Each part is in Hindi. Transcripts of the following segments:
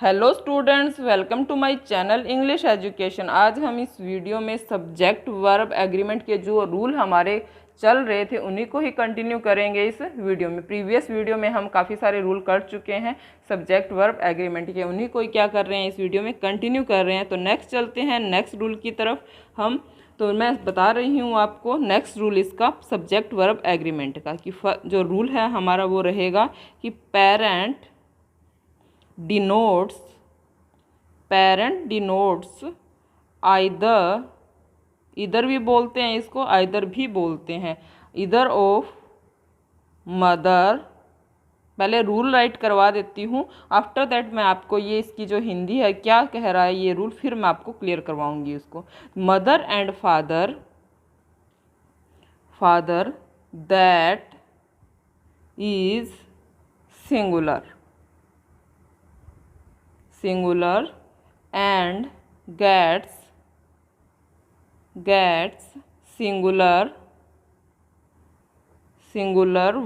Hello students, welcome to my channel English education. आज हम इस वीडियो में सब्जेक्ट वर्ब एग्रीमेंट के जो रूल हमारे चल रहे थे उन्हीं को ही कंटिन्यू करेंगे इस वीडियो में। प्रीवियस वीडियो में हम काफ़ी सारे रूल कर चुके हैं सब्जेक्ट वर्ब एग्रीमेंट के, उन्हीं को ही क्या कर रहे हैं इस वीडियो में कंटिन्यू कर रहे हैं। तो नेक्स्ट चलते हैं नेक्स्ट रूल की तरफ हम। तो मैं बता रही हूँ आपको नेक्स्ट रूल इसका सब्जेक्ट वर्ब एग्रीमेंट का कि जो रूल है हमारा वो रहेगा कि denotes parent denotes either, इधर भी बोलते हैं इसको, आइदर भी बोलते हैं, इधर ऑफ मदर। पहले रूल राइट करवा देती हूँ, आफ्टर दैट मैं आपको ये इसकी जो हिंदी है क्या कह रहा है ये रूल फिर मैं आपको क्लियर करवाऊंगी इसको। Mother and father, father that is singular, singular and gets singular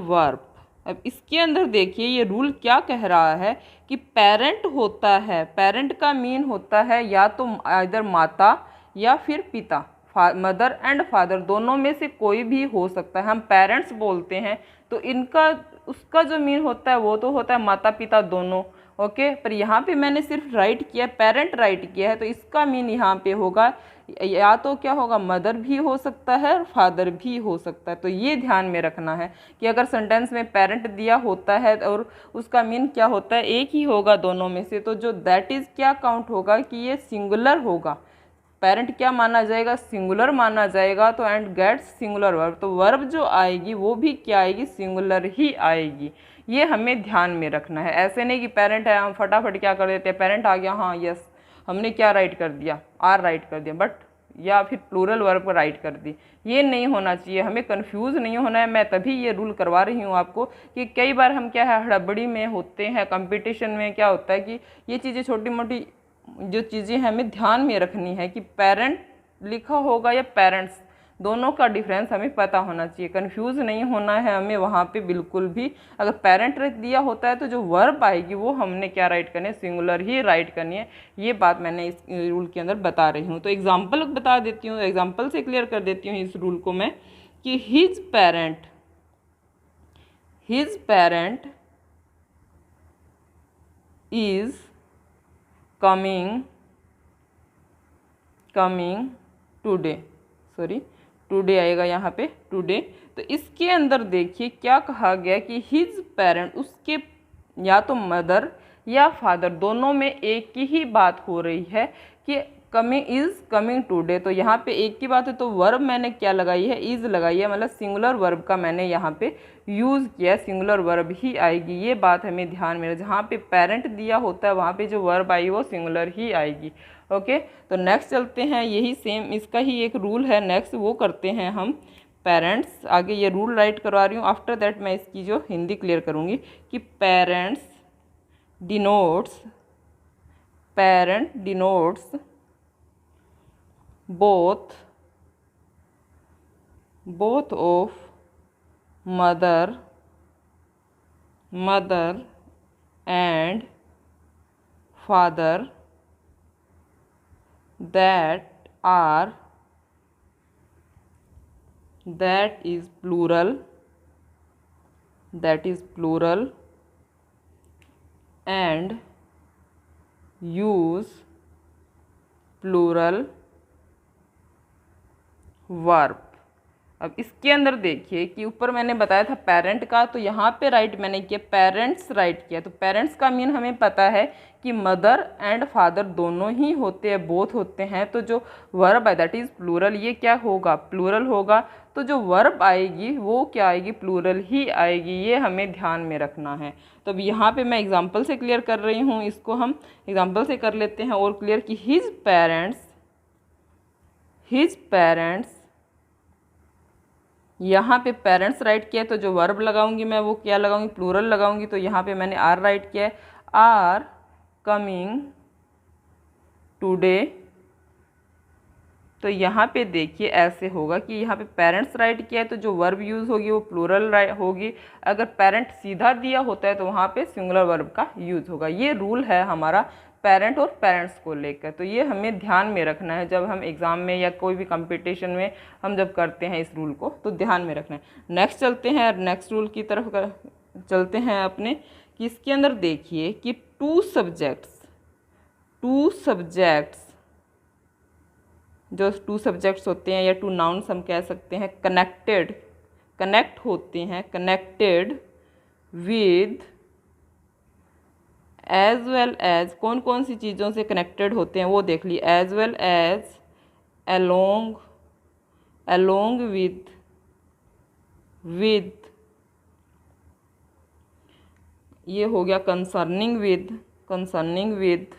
verb। अब इसके अंदर देखिए ये रूल क्या कह रहा है कि पेरेंट होता है, पेरेंट का मीन होता है या तो इधर माता या फिर पिता, मदर एंड फादर दोनों में से कोई भी हो सकता है। हम पेरेंट्स बोलते हैं तो इनका उसका जो मीन होता है वो तो होता है माता पिता दोनों, ओके। पर यहाँ पे मैंने सिर्फ राइट किया, पेरेंट राइट किया है, तो इसका मीन यहाँ पे होगा या तो क्या होगा, मदर भी हो सकता है और फादर भी हो सकता है। तो ये ध्यान में रखना है कि अगर सेंटेंस में पेरेंट दिया होता है और उसका मीन क्या होता है, एक ही होगा दोनों में से, तो जो दैट इज़ क्या काउंट होगा कि ये सिंगुलर होगा। पेरेंट क्या माना जाएगा, सिंगुलर माना जाएगा। तो एंड गेट्स सिंगुलर वर्ब, तो वर्ब जो आएगी वो भी क्या आएगी, सिंगुलर ही आएगी। ये हमें ध्यान में रखना है। ऐसे नहीं कि पेरेंट है हम फटाफट क्या कर देते हैं, पेरेंट आ गया हाँ यस हमने क्या राइट कर दिया, आर राइट कर दिया, बट या फिर प्लूरल वर्ब राइट कर दी। ये नहीं होना चाहिए, हमें कंफ्यूज नहीं होना है। मैं तभी ये रूल करवा रही हूँ आपको कि कई बार हम क्या है हड़बड़ी में होते हैं, कंपटीशन में क्या होता है कि ये चीज़ें छोटी मोटी जो चीज़ें हमें ध्यान में रखनी है कि पेरेंट लिखा होगा या पेरेंट्स, दोनों का डिफरेंस हमें पता होना चाहिए, कंफ्यूज नहीं होना है हमें वहाँ पे बिल्कुल भी। अगर पेरेंट दिया होता है तो जो वर्ब आएगी वो हमने क्या राइट करनी है, सिंगुलर ही राइट करनी है। ये बात मैंने इस रूल के अंदर बता रही हूँ। तो एग्जाम्पल बता देती हूँ, एग्जाम्पल से क्लियर कर देती हूँ इस रूल को मैं कि his parent is coming today, sorry today आएगा यहाँ पे, टुडे। तो इसके अंदर देखिए क्या कहा गया कि हिज पेरेंट, उसके या तो मदर या फादर दोनों में एक ही बात हो रही है कि कमिंग टुडे। तो यहाँ पे एक की बात है तो वर्ब मैंने क्या लगाई है, इज लगाई है, मतलब सिंगुलर वर्ब का मैंने यहाँ पे यूज़ किया, सिंगुलर वर्ब ही आएगी। ये बात हमें ध्यान में, जहाँ पे पेरेंट दिया होता है वहाँ पे जो वर्ब आई वो सिंगुलर ही आएगी, ओके। तो नेक्स्ट चलते हैं, यही सेम इसका ही एक रूल है, नेक्स्ट वो करते हैं हम पेरेंट्स। आगे ये रूल राइट करवा रही हूँ, आफ्टर दैट मैं इसकी जो हिंदी क्लियर करूँगी कि parent denotes both of mother and father that is plural and use plural verb. अब इसके अंदर देखिए कि ऊपर मैंने बताया था पेरेंट का, तो यहाँ पे राइट मैंने किया पेरेंट्स राइट किया। तो पेरेंट्स का मीन हमें पता है कि मदर एंड फादर दोनों ही होते हैं, बोथ होते हैं। तो जो वर्ब है दैट इज़ प्लूरल, ये क्या होगा, प्लूरल होगा। तो जो वर्ब आएगी वो क्या आएगी, प्लूरल ही आएगी। ये हमें ध्यान में रखना है। तो अब यहाँ पे मैं एग्जाम्पल से क्लियर कर रही हूँ, इसको हम एग्जाम्पल से कर लेते हैं और क्लियर कि हिज पेरेंट्स, यहाँ पे पेरेंट्स राइट किया तो जो वर्ब लगाऊंगी मैं वो क्या लगाऊंगी, प्लूरल लगाऊंगी। तो यहाँ पे मैंने आर राइट किया है, आर कमिंग टुडे। तो यहाँ पे देखिए ऐसे होगा कि यहाँ पे पेरेंट्स राइट किया है तो जो वर्ब यूज़ होगी वो प्लूरल होगी। अगर पेरेंट सीधा दिया होता है तो वहाँ पे सिंगुलर वर्ब का यूज़ होगा। ये रूल है हमारा पेरेंट और पेरेंट्स को लेकर। तो ये हमें ध्यान में रखना है जब हम एग्ज़ाम में या कोई भी कंपटीशन में हम जब करते हैं इस रूल को, तो ध्यान में रखना है। नेक्स्ट चलते हैं, नेक्स्ट रूल की तरफ चलते हैं अपने, कि इसके अंदर देखिए कि टू सब्जेक्ट्स जो टू सब्जेक्ट्स होते हैं या टू नाउन्स हम कह सकते हैं, कनेक्ट होते हैं, connected with as well as, कौन कौन सी चीज़ों से कनेक्टेड होते हैं वो देख ली, as well as, along with, ये हो गया कंसर्निंग विद,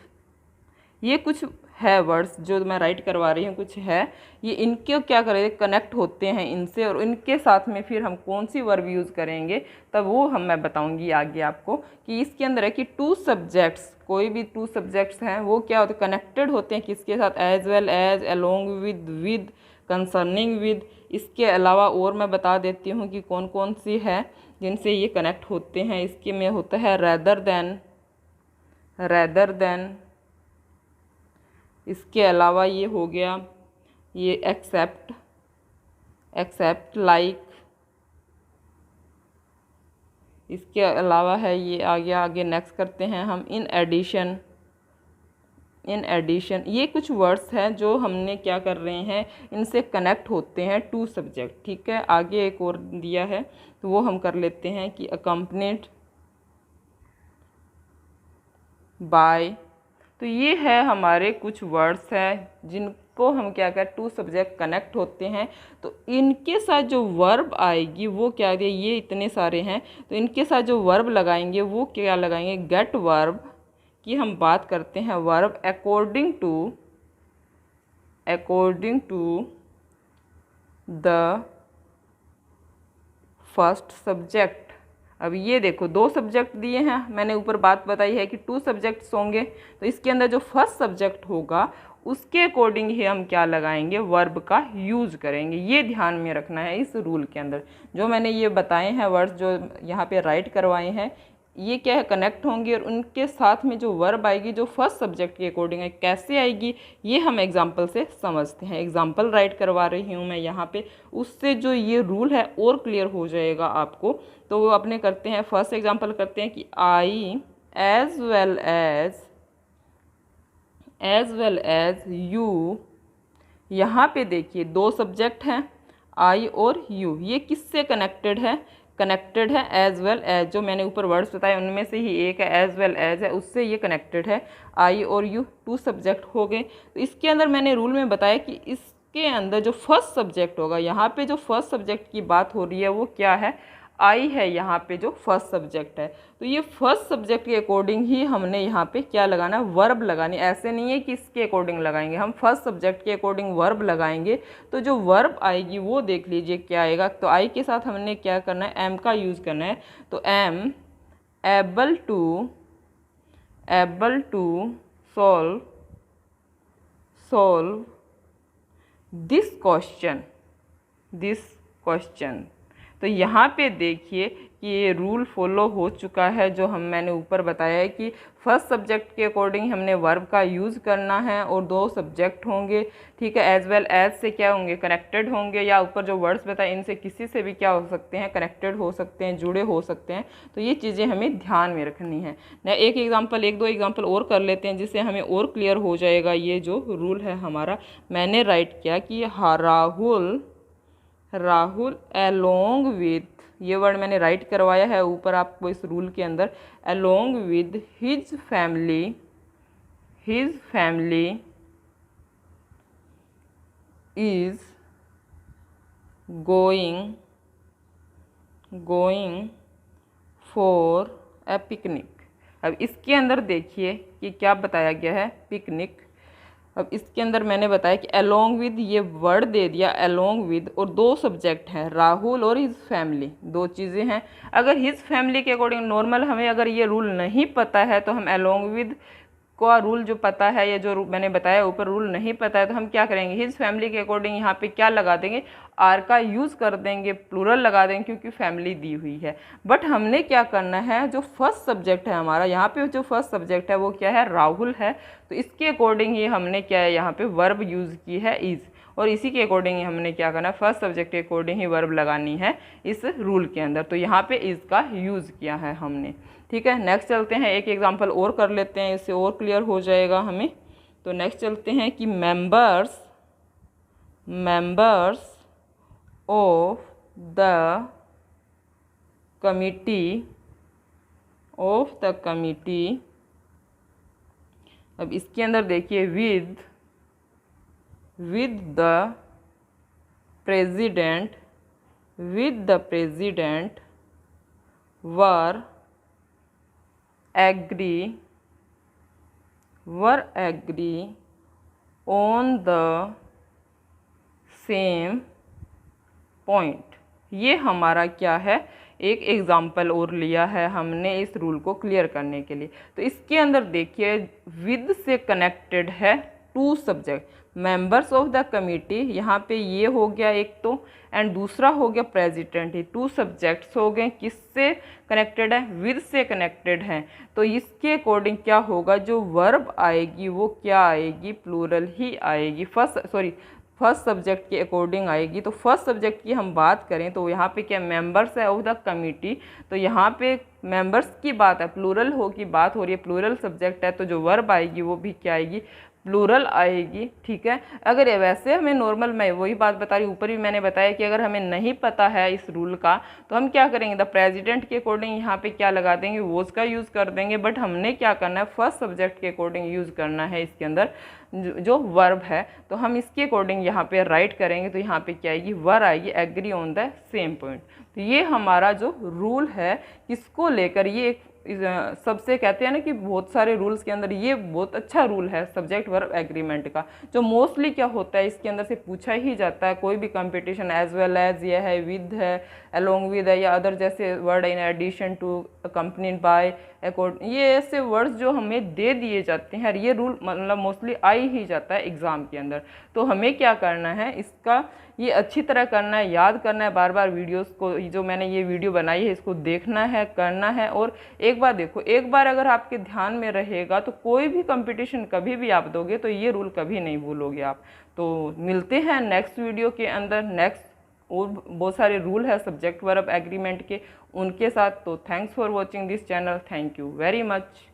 ये कुछ है वर्ड्स जो मैं राइट करवा रही हूँ, कुछ है ये, इनके क्या करेंगे, कनेक्ट होते हैं इनसे, और इनके साथ में फिर हम कौन सी वर्ब यूज़ करेंगे तब वो मैं बताऊंगी आगे आपको। कि इसके अंदर है कि टू सब्जेक्ट्स, कोई भी टू सब्जेक्ट्स हैं वो क्या होते हैं, कनेक्टेड होते हैं किसके साथ, as well as, along with, concerning with. इसके अलावा और मैं बता देती हूँ कि कौन कौन सी है जिनसे ये कनेक्ट होते हैं। इसके में होता है रेदर देन, इसके अलावा ये हो गया ये एक्सेप्ट, लाइक, इसके अलावा है ये आगे नेक्स्ट करते हैं हम, इन एडिशन, ये कुछ वर्ड्स हैं जो हमने क्या कर रहे हैं, इनसे कनेक्ट होते हैं टू सब्जेक्ट। ठीक है, आगे एक और दिया है तो वो हम कर लेते हैं कि अकम्पनीड बाय। तो ये है हमारे कुछ वर्ड्स हैं जिनको हम क्या करें, टू सब्जेक्ट कनेक्ट होते हैं, तो इनके साथ जो वर्ब आएगी वो क्या है, ये इतने सारे हैं तो इनके साथ जो वर्ब लगाएंगे वो क्या लगाएंगे, गेट वर्ब की हम बात करते हैं। Verb according to the first subject. अब ये देखो दो सब्जेक्ट दिए हैं, मैंने ऊपर बात बताई है कि टू सब्जेक्ट्स होंगे, तो इसके अंदर जो फर्स्ट सब्जेक्ट होगा उसके अकॉर्डिंग ही हम क्या लगाएंगे, वर्ब का यूज़ करेंगे। ये ध्यान में रखना है इस रूल के अंदर। जो मैंने ये बताए हैं वर्ड्स जो यहाँ पे राइट करवाए हैं, ये क्या है, कनेक्ट होंगे और उनके साथ में जो वर्ब आएगी जो फर्स्ट सब्जेक्ट के अकॉर्डिंग है, कैसे आएगी ये हम एग्जाम्पल से समझते हैं। एग्जाम्पल राइट करवा रही हूँ मैं यहाँ पे, उससे जो ये रूल है और क्लियर हो जाएगा आपको। तो वो अपने करते हैं, फर्स्ट एग्जाम्पल करते हैं कि I as well as you. यहाँ पे देखिए दो सब्जेक्ट हैं, आई और यू, ये किससे कनेक्टेड है एज वेल एज, जो मैंने ऊपर वर्ड्स बताए उनमें से ही एक है एज वेल एज है, उससे ये कनेक्टेड है। आई और यू टू सब्जेक्ट हो गए। तो इसके अंदर मैंने रूल में बताया कि इसके अंदर जो फर्स्ट सब्जेक्ट होगा, यहाँ पे जो फर्स्ट सब्जेक्ट की बात हो रही है वो क्या है, आई है यहाँ पे जो फर्स्ट सब्जेक्ट है। तो ये फर्स्ट सब्जेक्ट के अकॉर्डिंग ही हमने यहाँ पे क्या लगाना, वर्ब लगानी। ऐसे नहीं है कि इसके अकॉर्डिंग लगाएंगे, हम फर्स्ट सब्जेक्ट के अकॉर्डिंग वर्ब लगाएंगे। तो जो वर्ब आएगी वो देख लीजिए क्या आएगा। तो आई के साथ हमने क्या करना है, एम का यूज़ करना है। तो am able to this question. तो यहाँ पे देखिए कि ये रूल फॉलो हो चुका है जो मैंने ऊपर बताया है कि फर्स्ट सब्जेक्ट के अकॉर्डिंग हमने वर्ब का यूज़ करना है और दो सब्जेक्ट होंगे। ठीक है, एज वेल एज से क्या होंगे, कनेक्टेड होंगे, या ऊपर जो वर्ड्स बताए इनसे किसी से भी क्या हो सकते हैं, कनेक्टेड हो सकते हैं, जुड़े हो सकते हैं। तो ये चीज़ें हमें ध्यान में रखनी है ना। एक दो एग्जाम्पल और कर लेते हैं जिससे हमें और क्लियर हो जाएगा ये जो रूल है हमारा। मैंने राइट किया कि राहुल अलोंग विद, ये वर्ड मैंने राइट करवाया है ऊपर आपको इस रूल के अंदर, along with his family is going for a picnic. अब इसके अंदर देखिए कि क्या बताया गया है, पिकनिक। अब इसके अंदर मैंने बताया कि अलोंग विद, ये वर्ड दे दिया अलोंग विद, और दो सब्जेक्ट हैं राहुल और हिज फैमिली, दो चीज़ें हैं। अगर हिज फैमिली के अकॉर्डिंग नॉर्मल हमें अगर ये रूल नहीं पता है तो हम अलोंग विद का रूल जो पता है या जो मैंने बताया ऊपर रूल नहीं पता है तो हम क्या करेंगे, हिज फैमिली के अकॉर्डिंग यहाँ पे क्या लगा देंगे, आर का यूज़ कर देंगे, प्लूरल लगा देंगे क्योंकि फैमिली दी हुई है। बट हमने क्या करना है, जो फर्स्ट सब्जेक्ट है हमारा यहाँ पे, जो फर्स्ट सब्जेक्ट है वो क्या है, राहुल है, तो इसके अकॉर्डिंग ही हमने क्या है यहाँ पे वर्ब यूज़ की है इज़, और इसी के अकॉर्डिंग ही हमने क्या करना है, फर्स्ट सब्जेक्ट के अकॉर्डिंग ही वर्ब लगानी है इस रूल के अंदर। तो यहाँ पे इज़ का यूज़ किया है हमने। ठीक है, नेक्स्ट चलते हैं, एक एग्जांपल और कर लेते हैं, इससे और क्लियर हो जाएगा हमें। तो नेक्स्ट चलते हैं कि मेंबर्स ऑफ द कमिटी, अब इसके अंदर देखिए with the president were agree on the same point. ये हमारा क्या है, एक एग्जाम्पल और लिया है हमने इस रूल को क्लियर करने के लिए। तो इसके अंदर देखिए विद से कनेक्टेड है to subject, members of the committee, यहाँ पे ये हो गया एक तो, एंड दूसरा हो गया प्रेसिडेंट ही, टू सब्जेक्ट्स हो गए, किससे कनेक्टेड है, विद से कनेक्टेड हैं। तो इसके अकॉर्डिंग क्या होगा, जो वर्ब आएगी वो क्या आएगी, प्लूरल ही आएगी, फर्स्ट सब्जेक्ट के अकॉर्डिंग आएगी। तो फर्स्ट सब्जेक्ट की हम बात करें तो यहाँ पे क्या मेंबर्स है ऑफ द कमिटी, तो यहाँ पे मेंबर्स की बात है, प्लूरल की बात हो रही है, प्लूरल सब्जेक्ट है, तो जो वर्ब आएगी वो भी क्या आएगी, प्लूरल आएगी। ठीक है, अगर वैसे हमें नॉर्मल, मैं वही बात बता रही हूँ, ऊपर भी मैंने बताया कि अगर हमें नहीं पता है इस रूल का तो हम क्या करेंगे, द प्रेसिडेंट के अकॉर्डिंग यहाँ पे क्या लगा देंगे, वॉज का यूज़ कर देंगे। बट हमने क्या करना है, फर्स्ट सब्जेक्ट के अकॉर्डिंग यूज़ करना है इसके अंदर जो वर्ब है, तो हम इसके अकॉर्डिंग यहाँ पे राइट करेंगे, तो यहाँ पे क्या आएगी, वर आएगी, agree on the same point. तो ये हमारा जो रूल है किसको लेकर, ये एक सबसे कहते हैं ना कि बहुत सारे रूल्स के अंदर ये बहुत अच्छा रूल है सब्जेक्ट वर्ब एग्रीमेंट का, जो मोस्टली क्या होता है इसके अंदर से पूछा ही जाता है, कोई भी कंपटीशन, एज वेल एज ये है, विद है, अलोंग विद है, या अदर जैसे word in addition to, accompanied by, accord, ये ऐसे वर्ड्स जो हमें दे दिए जाते हैं, ये रूल मतलब मोस्टली आ ही जाता है एग्ज़ाम के अंदर। तो हमें क्या करना है, इसका ये अच्छी तरह करना है, याद करना है, बार बार वीडियोस को, जो मैंने ये वीडियो बनाई है इसको देखना है, करना है। और एक बार देखो, एक बार अगर आपके ध्यान में रहेगा तो कोई भी कंपटीशन कभी भी आप दोगे तो ये रूल कभी नहीं भूलोगे आप। तो मिलते हैं नेक्स्ट वीडियो के अंदर, नेक्स्ट और बहुत सारे रूल है सब्जेक्ट वर्ब एग्रीमेंट के, उनके साथ। तो thanks for watching this channel, thank you very much.